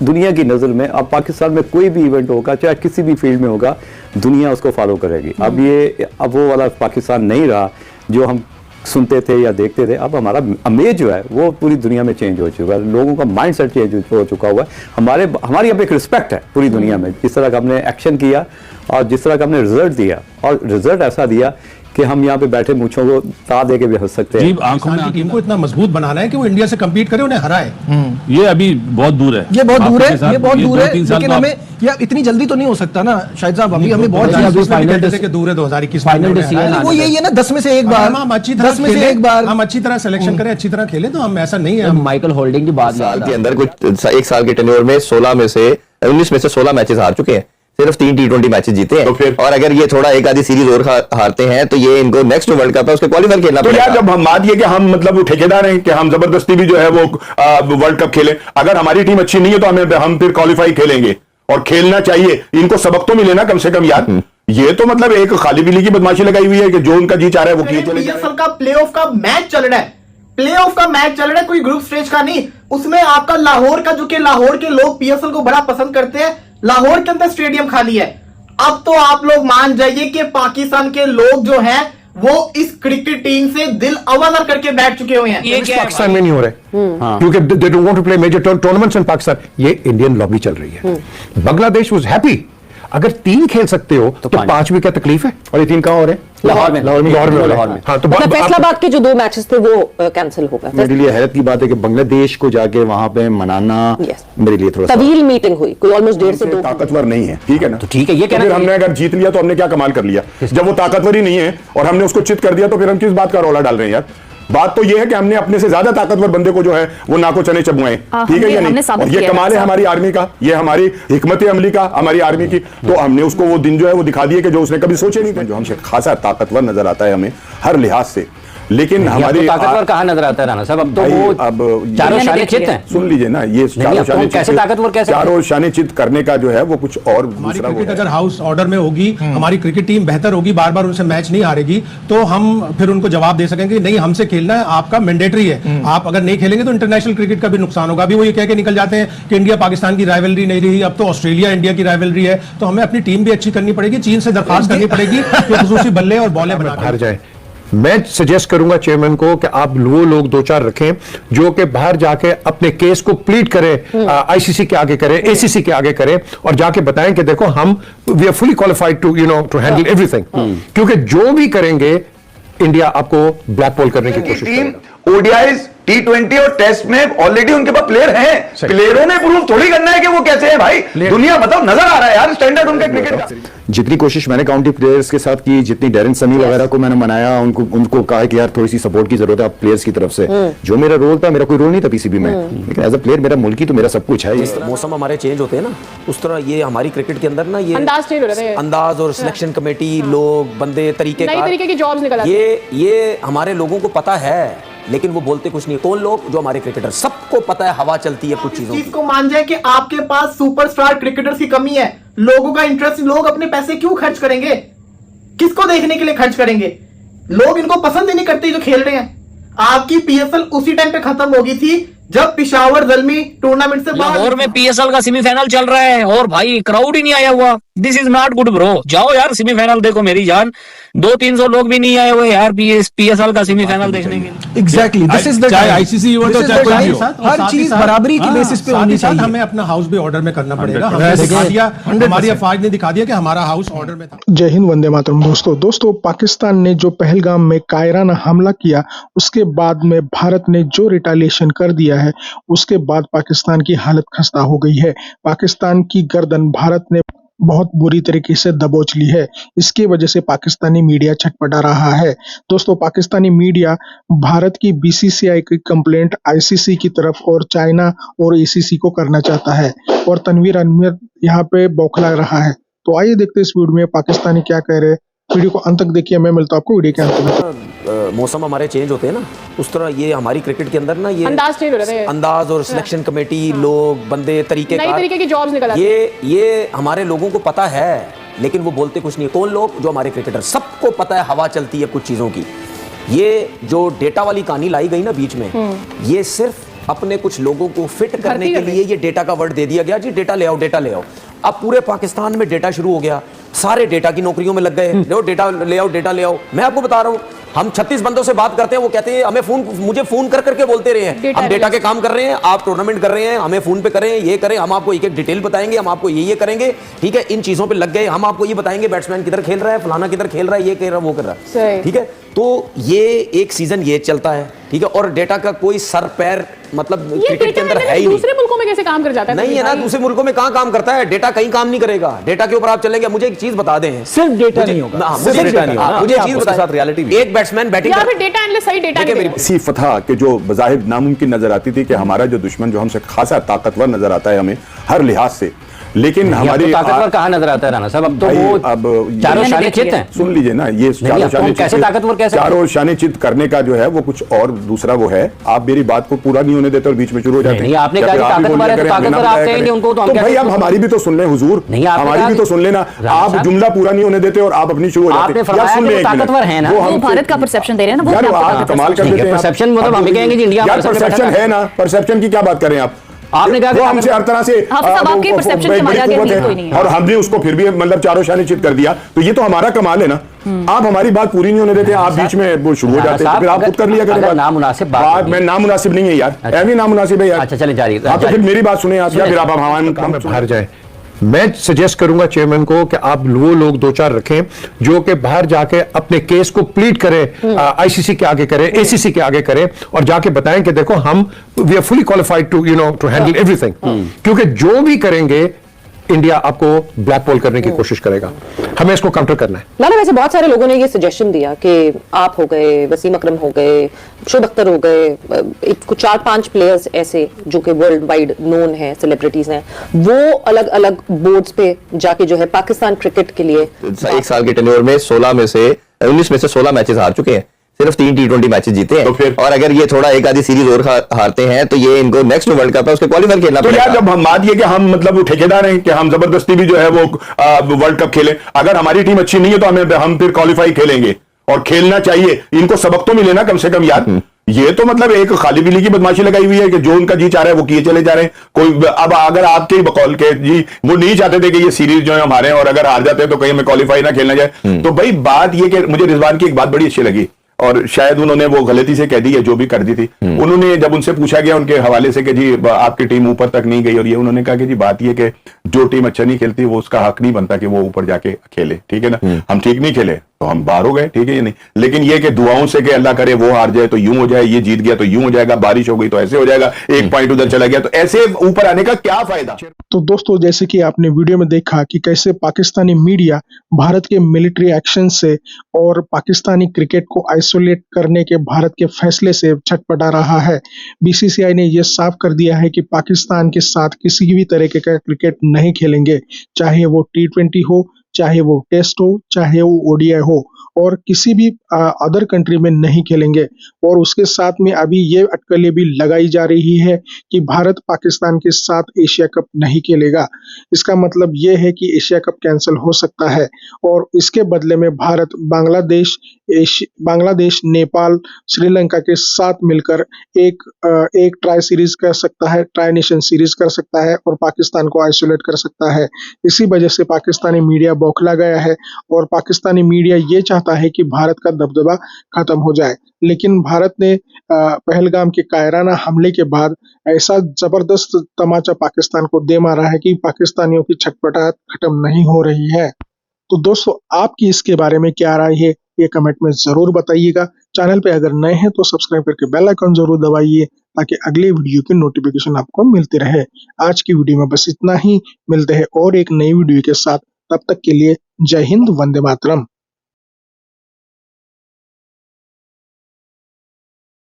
दुनिया की नज़र में अब पाकिस्तान में कोई भी इवेंट होगा, चाहे किसी भी फील्ड में होगा, दुनिया उसको फॉलो करेगी। अब वो वाला पाकिस्तान नहीं रहा जो हम सुनते थे या देखते थे। अब हमारा इमेज जो है वो पूरी दुनिया में चेंज हो चुका है, लोगों का माइंड सेट चेंज हो चुका हुआ है। हमारी अब एक रिस्पेक्ट है पूरी दुनिया में, जिस तरह का हमने एक्शन किया और जिस तरह का हमने रिजल्ट दिया, और रिजल्ट ऐसा दिया कि हम यहाँ पे बैठे मूंछों को ता दे के भी हंस सकते हैं। आंखों में टीम को इतना मजबूत बनाना है कि वो इंडिया से कम्पीट करे, उन्हें हराए। ये अभी बहुत दूर है, ये बहुत दूर है, लेकिन हमें या इतनी जल्दी तो नहीं हो सकता ना शाहिद साहब। अभी हमें बहुत दूर है 2021 फाइनल वो यही है ना, 10 में से एक बार, हम अच्छी तरह सिलेक्शन करें, अच्छी तरह खेले, तो हम ऐसा नहीं है। माइकल होल्डिंग की बात साल के अंदर कुछ एक साल के टेन्योर में 19 में से 16 मैचेस हार चुके हैं, सिर्फ 3 T20 मैचेस जीते हैं। तो और अगर ये थोड़ा एक आधी सीरीज और हारते हैं तो ये इनको नेक्स्ट वर्ल्ड कप है उसके क्वालीफाई खेलना पड़ेगा। तो जब हम बात ये कि हम मतलब ठेकेदार हैं कि हम जबरदस्ती भी जो है वो वर्ल्ड कप खेलें, अगर हमारी टीम अच्छी नहीं है तो हम फिर क्वालिफाई खेलेंगे और खेलना चाहिए। इनको सबक तो मिले ना कम से कम यार। ये तो मतलब एक खाली बिल्ली की बदमाशी लगाई हुई है कि जो उनका जी चाह रहा है वो किए चले। पीएसएल का प्लेऑफ का मैच चल रहा है, प्लेऑफ का मैच चल रहा है, कोई ग्रुप स्टेज का नहीं। उसमें आपका लाहौर का, जो कि लाहौर के लोग पीएसएल को बड़ा पसंद करते हैं, लाहौर के अंदर स्टेडियम खाली है। अब तो आप लोग मान जाइए कि पाकिस्तान के लोग जो हैं वो इस क्रिकेट टीम से दिल अवजर करके बैठ चुके हुए हैं। ये पाकिस्तान में नहीं हो रहे क्योंकि they don't want to play major tournaments in Pakistan. ये इंडियन लॉबी चल रही है। बांग्लादेश वाज हैप्पी, अगर 3 खेल सकते हो तो 5 भी क्या तकलीफ है। और ये 3 कहां हो रहे हैं? लाहौर में। हाँ, तो फैसलाबाद के जो 2 मैचेस थे वो कैंसिल हो गए। मेरे लिए हैरत की बात है कि बांग्लादेश को जाके वहां पे मनाना मेरे लिए थोड़ा तवील मीटिंग हुई, कोई ऑलमोस्ट 1.5 से 2 ताकतवर नहीं है, ठीक है ना। तो ठीक है, ये फिर हमने अगर जीत लिया तो हमने क्या कमाल कर लिया। जब वो ताकतवर ही नहीं है और हमने उसको चित कर दिया तो फिर हम किस बात का रौला डाल रहे हैं यार। बात तो ये है कि हमने अपने से ज्यादा ताकतवर बंदे को जो है वो नाको चने चबुआए, ठीक है या नहीं। और ये कमाल है हमारी आर्मी का, ये हमारी हिकमत अमली का, हमारी आर्मी की। तो हमने उसको वो दिन जो है वो दिखा दिए कि जो उसने कभी सोचे नहीं थे। जो हमसे खासा ताकतवर नजर आता है हमें हर लिहाज से, लेकिन हमारी ताकतवर कहाँ नजर आता है राणा साहब? अब तो वो चारों शाने चित हैं। सुन लीजिए ना, ये कैसे ताकतवर, कैसे चारों शाने चित करने का जो है वो कुछ और दूसरा। क्रिकेट अगर हाउस ऑर्डर में होगी, हमारी क्रिकेट टीम बेहतर होगी, बार बार उनसे मैच नहीं हारेगी, तो हम फिर उनको जवाब दे सकेंगे नहीं हमसे खेलना है, आपका मैंडेटरी है। आप अगर नहीं खेलेंगे तो इंटरनेशनल क्रिकेट का भी नुकसान होगा। अभी वो ये कह के निकल जाते हैं कि इंडिया पाकिस्तान की राइवलरी नहीं रही, अब तो ऑस्ट्रेलिया इंडिया की राइवलरी है। तो हमें अपनी टीम भी अच्छी करनी पड़ेगी, चीन से दरखास्त करनी पड़ेगी कि खुसूसी बल्ले और बॉलें बना जाए। मैं सजेस्ट करूंगा चेयरमैन को कि आप वो लोग 2-4 रखें जो कि बाहर जाके अपने केस को प्लीड करें, आईसीसी के आगे करें, एसीसी के आगे करें और जाके बताएं कि देखो हम we are fully qualified to to handle everything. क्योंकि जो भी करेंगे इंडिया आपको ब्लैक बॉल करने की कोशिश करेगा। ओडीआईज, T20 और टेस्ट में ऑलरेडी उनके पास प्लेयर हैं। प्लेयरों ने प्रूव थोड़ी करना है कि वो कैसे हैं भाई। दुनिया बताओ, नजर आ रहा है यार स्टैंडर्ड उनके क्रिकेट का। जितनी कोशिश मैंने काउंटी प्लेयर्स के साथ की, जितनी डेरिन समी वगैरह को मैंने मनाया, उनको कहा कि यार थोड़ी सी सपोर्ट की जरूरत है आप प्लेयर्स की तरफ से। जो मेरा रोल था, मेरा कोई रोल नहीं था पीसीबी में, लेकिन एज अ प्लेयर मेरा मुल्क ही तो मेरा सब कुछ है। मौसम हमारे चेंज होते हैं ना, उस तरह ये हमारी क्रिकेट के अंदर ना ये अंदाज और सिलेक्शन कमेटी, लोग, बंदे, तरीके की जॉब्स निकल आती है। ये हमारे लोगों को पता है लेकिन वो बोलते कुछ नहीं। कौन लोग? जो हमारे क्रिकेटर, सबको पता है हवा चलती है कुछ चीजों की। इसको मान जाए कि आपके पास सुपरस्टार क्रिकेटर्स की कमी है, लोगों का इंटरेस्ट, लोग अपने पैसे क्यों खर्च करेंगे? किसको देखने के लिए खर्च करेंगे? लोग इनको पसंद ही नहीं करते जो खेल रहे हैं। आपकी पीएसएल उसी टाइम पे खत्म होगी थी जब पिशावर ज़ल्मी टूर्नामेंट से बाहर। लाहौर में पीएसएल का सेमीफाइनल चल रहा है और भाई क्राउड ही नहीं आया हुआ। This is not good bro. जाओ यार सेमीफाइनल देखो मेरी जान, 200-300 लोग भी नहीं आए हुए यार पीएसएल का सेमीफाइनल देखने के लिए। एग्जैक्टली, दिस इज द चाहे आईसीसी इवेंट हो चाहे कोई हो, हर चीज बराबरी की बेसिस पे होनी चाहिए। हमें अपना हाउस भी ऑर्डर में करना पड़ेगा। हमने दिखा दिया, हमारी अफवाज ने दिखा दिया कि हमारा हाउस ऑर्डर में था। जय हिंद, वंदे मातरम। दोस्तों पाकिस्तान ने जो पहलगाम में कायराना हमला किया, उसके बाद में भारत ने जो रिटालिएशन कर दिया है, उसके बाद पाकिस्तान की हालत खस्ता हो गई है। पाकिस्तान की गर्दन भारत ने बहुत बुरी तरीके से दबोच ली है। इसकी वजह से पाकिस्तानी मीडिया छटपटा रहा है। दोस्तों पाकिस्तानी मीडिया भारत की बीसीसीआई की कंप्लेंट आईसीसी की तरफ और चाइना और एसीसी को करना चाहता है और तनवीर अहमद यहाँ पे बौखला रहा है। तो आइए देखते हैं इस वीडियो में पाकिस्तानी क्या कह रहे हैं। वीडियो को अंत तक देखिए, मैं मिलता हूं आपको वीडियो के अंत में। मौसम हमारे चेंज होते हैं ना, उस तरह ये हमारी क्रिकेट के अंदर ना ये अंदाज और सिलेक्शन कमेटी, लोग, बंदे, तरीके की जॉब्स निकल आती है। ये हमारे लोगों को पता है लेकिन वो बोलते कुछ नहीं। कौन लोग? जो हमारे क्रिकेटर, सबको पता है हवा चलती है कुछ चीजों की। ये जो डेटा वाली कहानी लाई गई ना बीच में, ये सिर्फ अपने कुछ लोगों को फिट करने के लिए ये डेटा का वर्ड दे दिया गया, जी डेटा ले आओ, डेटा ले आओ। अब पूरे पाकिस्तान में डेटा शुरू हो गया, सारे डेटा की नौकरियों में लग गए, लो डेटा ले आओ, डेटा ले आओ। मैं आपको बता रहा हूं, हम 36 बंदों से बात करते हैं, वो कहते हैं हमें मुझे फोन कर करके बोलते रहे हैं, हम डेटा के काम कर रहे हैं, आप टूर्नामेंट कर रहे हैं, हमें फोन पे करें, ये करें, हम आपको एक एक डिटेल बताएंगे, हम आपको ये करेंगे, ठीक है। इन चीजों पे लग गए, हम आपको ये बताएंगे बैट्समैन किधर खेल रहा है, फलाना किधर खेल रहा है, ये कर रहा है, वो कर रहा है, ठीक है। तो ये एक सीजन ये चलता है, ठीक है। और डेटा का कोई सर पैर मतलब क्रिकेट के अंदर है ही नहीं। दूसरे मुल्कों में कैसे काम कर जाता है? नहीं है ना, दूसरे मुल्कों में कहां काम करता है डेटा, कहीं काम नहीं करेगा। डेटा के ऊपर आप चलेंगे, मुझे एक चीज बता दें, सिर्फ डेटा नहीं होगा, मुझे एक चीज बता, रियलिटी एक बैट्समैन बैटिंग या फिर डेटा एनालिस्ट सही डेटा नहीं देगा। इसी फतह के जो बज़ाहिर नामुमकिन नजर आती थी कि हमारा जो दुश्मन जो हमसे खासा ताकतवर नजर आता है हमें हर लिहाज से, लेकिन हमारी ताकतवर कहाँ नजर आता है राणा साहब? अब तो वो अब चारों शाने चित हैं। सुन लीजिए ना, ये कैसे ताकतवर, कैसे चारों शाने चित करने का जो है वो कुछ और दूसरा वो है। आप मेरी बात को पूरा नहीं होने देते और बीच में शुरू हो जाते हैं। आपने कहा ताकतवर है तो ताकतवर आप कहेंगे उनको, तो भाई आप हमारी भी तो सुन लें हुजूर, हमारी भी तो सुन लेना। आप जुमला पूरा नहीं होने देते और आप अपनी शुरू हो जाते हैं। ताकतवर है ना, वो भारत का परसेप्शन दे रहे हैं ना, वो कमाल कर देते हैं। परसेप्शन मतलब हम कहेंगे जी इंडिया परसेप्शन है ना, परसेप्शन की क्या बात करें आप? आपने कहा वो हमसे हर तरह से और हमने उसको फिर भी मतलब चारों शाने चित कर दिया, तो ये तो हमारा कमाल है ना। आप हमारी बात पूरी नहीं होने देते, आप बीच में वो शुरू हो जाते हैं, फिर आप खुद कर लिया करें नामुनासिब बात। मैं नामुनासिब नहीं है यार, ऐसी नामुनासिब है यार। अच्छा चले जारी, आप तो फिर मेरी बात सुने आप, या फिर आप हमारे बाहर जाए। मैं सजेस्ट करूंगा चेयरमैन को कि आप वो लोग 2-4 रखें जो कि बाहर जाके अपने केस को प्लीड करें, आईसीसी के आगे करें, एसीसी के आगे करें और जाके बताएं कि देखो हम we are fully qualified to to handle everything. क्योंकि जो भी करेंगे इंडिया आपको ब्लैक बॉल करने की कोशिश करेगा, हमें इसको काउंटर करना है। ना वैसे बहुत सारे लोगों ने ये सजेशन दिया कि आप हो गए, वसीम अकरम हो गए, शुभ अख्तर हो गए, कुछ 4-5 प्लेयर्स ऐसे जो कि वर्ल्ड वाइड नोन है, सेलिब्रिटीज हैं, वो अलग अलग बोर्ड्स पे जाके जो है पाकिस्तान क्रिकेट के लिए एक साल के टेन्योर में 19 में से 16 मैचेस हार चुके हैं, सिर्फ 3 T20 मैचेस जीते हैं। तो फिर और अगर ये थोड़ा एक आधी सीरीज और हारते हैं तो ये इनको नेक्स्ट वर्ल्ड कप है उसके क्वालीफाई खेलना पड़ेगा। तो यार जब हम बात ये कि हम मतलब वो ठेकेदार हैं कि हम जबरदस्ती भी जो है वो वर्ल्ड कप खेलें, अगर हमारी टीम अच्छी नहीं है तो हम फिर क्वालिफाई खेलेंगे और खेलना चाहिए। इनको सबक तो मिले ना कम से कम यार। ये तो मतलब एक खाली बिली की बदमाशी लगाई हुई है कि जो उनका जी चाह रहा है वो किए चले जा रहे हैं। कोई अब अगर आपके बकौल के जी वो नहीं चाहते थे कि ये सीरीज जो है हमारे, और अगर हार जाते हैं तो कहीं हमें क्वालिफाई ना खेलना जाए, तो भाई बात ये कि मुझे रिजवान की एक बात बड़ी अच्छी लगी और शायद उन्होंने वो गलती से कह दी है जो भी कर दी थी। उन्होंने जब उनसे पूछा गया उनके हवाले से कि जी आपकी टीम ऊपर तक नहीं गई, और ये उन्होंने कहा कि जी बात ये कि जो टीम अच्छा नहीं खेलती वो उसका हक नहीं बनता कि वो ऊपर जाके खेले, ठीक है ना। हम ठीक नहीं खेले तो हम बाहर हो गए, ठीक है ये नहीं, लेकिन ये कि दुआओं से कि अल्लाह करे वो हार जाए तो यूं हो जाए, ये जीत गया तो यूं हो जाएगा, बारिश हो गई तो ऐसे हो जाएगा, एक पॉइंट उधर चला गया तो ऐसे ऊपर आने का क्या फायदा। तो दोस्तों जैसे कि आपने वीडियो में देखा कि कैसे पाकिस्तानी मीडिया भारत के मिलिट्री एक्शन से और पाकिस्तानी क्रिकेट को आइसोलेट करने के भारत के फैसले से छटपटा रहा है। बीसीसीआई ने यह साफ कर दिया है कि पाकिस्तान के साथ किसी भी तरह का क्रिकेट नहीं खेलेंगे, चाहे वो T20 हो, चाहे वो टेस्ट हो, चाहे वो ओडीआई हो, और किसी भी अदर कंट्री में नहीं खेलेंगे। और उसके साथ में अभी ये अटकलें भी लगाई जा रही है कि भारत पाकिस्तान के साथ एशिया कप नहीं खेलेगा। इसका मतलब ये है कि एशिया कप कैंसिल हो सकता है और इसके बदले में भारत बांग्लादेश, नेपाल, श्रीलंका के साथ मिलकर एक ट्राई सीरीज कर सकता है, ट्राई नेशन सीरीज कर सकता है और पाकिस्तान को आइसोलेट कर सकता है। इसी वजह से पाकिस्तानी मीडिया बौखला गया है और पाकिस्तानी मीडिया ये चाहता है कि भारत का दबदबा खत्म हो जाए। लेकिन भारत ने पहलगाम के कायराना हमले के बाद ऐसा जबरदस्त तमाचा पाकिस्तान को दे मारा है कि पाकिस्तानियों की छटपटाहट खत्म नहीं हो रही है। तो दोस्तों आपकी इसके बारे में क्या राय है ये कमेंट में जरूर बताइएगा। चैनल पे अगर नए हैं तो सब्सक्राइब करके बेल आइकन जरूर दबाइए ताकि अगले वीडियो की नोटिफिकेशन आपको मिलती रहे। आज की वीडियो में बस इतना ही, मिलते हैं और एक नई वीडियो के साथ, तब तक के लिए जय हिंद, वंदे मातरम।